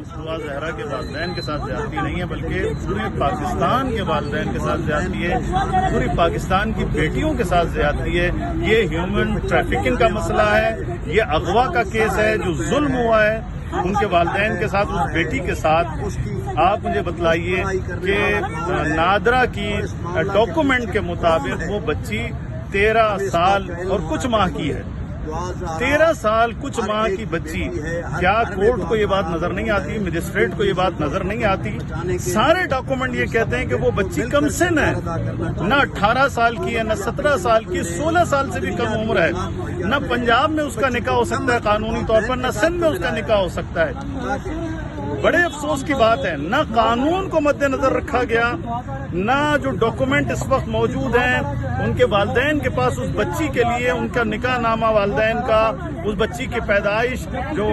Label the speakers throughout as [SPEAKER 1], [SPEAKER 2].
[SPEAKER 1] दुआ ज़हरा के वालिदैन के साथ ज्यादती नहीं है, बल्कि पूरे पाकिस्तान के वालिदैन के साथ ज्यादती है, पूरी पाकिस्तान की बेटियों के साथ ज्यादती है। ये ह्यूमन ट्रैफिकिंग का मसला है, ये अगवा का केस है, जो जुल्म हुआ है उनके वालिदैन के साथ, उस बेटी के साथ। आप मुझे बतलाइए कि नादरा की डॉक्यूमेंट के मुताबिक वो बच्ची 13 साल और कुछ माह की है। 13 साल कुछ माह की बच्ची, क्या कोर्ट को ये बात नजर नहीं आती, मजिस्ट्रेट को ये बात नजर नहीं आती? सारे डॉक्यूमेंट ये कहते हैं कि वो बच्ची कमसिन है, न 18 साल की है, न 17 साल की, 16 साल से भी कम उम्र है। न पंजाब में उसका निकाह हो सकता है कानूनी तौर पर, न सिंध में उसका निकाह हो सकता है। बड़े अफसोस की बात है, न कानून को मद्देनजर रखा गया, न जो डॉक्यूमेंट इस वक्त मौजूद हैं उनके वालिदैन के पास उस बच्ची के लिए, उनका निकाह नामा वालिदैन का, उस बच्ची की पैदाइश, जो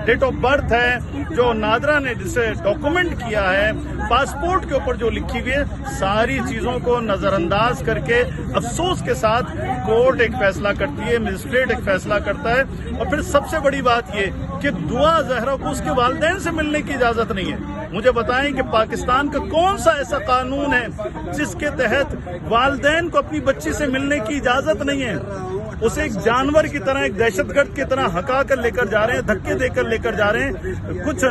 [SPEAKER 1] डेट ऑफ बर्थ है, जो नादरा ने जिसे डॉक्यूमेंट किया है, पासपोर्ट के ऊपर जो लिखी हुई है, सारी चीजों को नजरअंदाज करके अफसोस के साथ कोर्ट एक फैसला करती है, मजिस्ट्रेट एक फैसला करता है। और फिर सबसे बड़ी बात ये कि दुआ ज़हरा को उसके वालिदैन से मिलने की इजाजत नहीं है। मुझे बताएं कि पाकिस्तान का कौन सा ऐसा कानून है जिसके तहत वालिदैन को अपनी बच्ची से मिलने की इजाजत नहीं है? उसे एक जानवर की तरह, एक दहशतगर्द की तरह हका कर लेकर जा रहे हैं, धक्के देकर लेकर जा रहे हैं। कुछ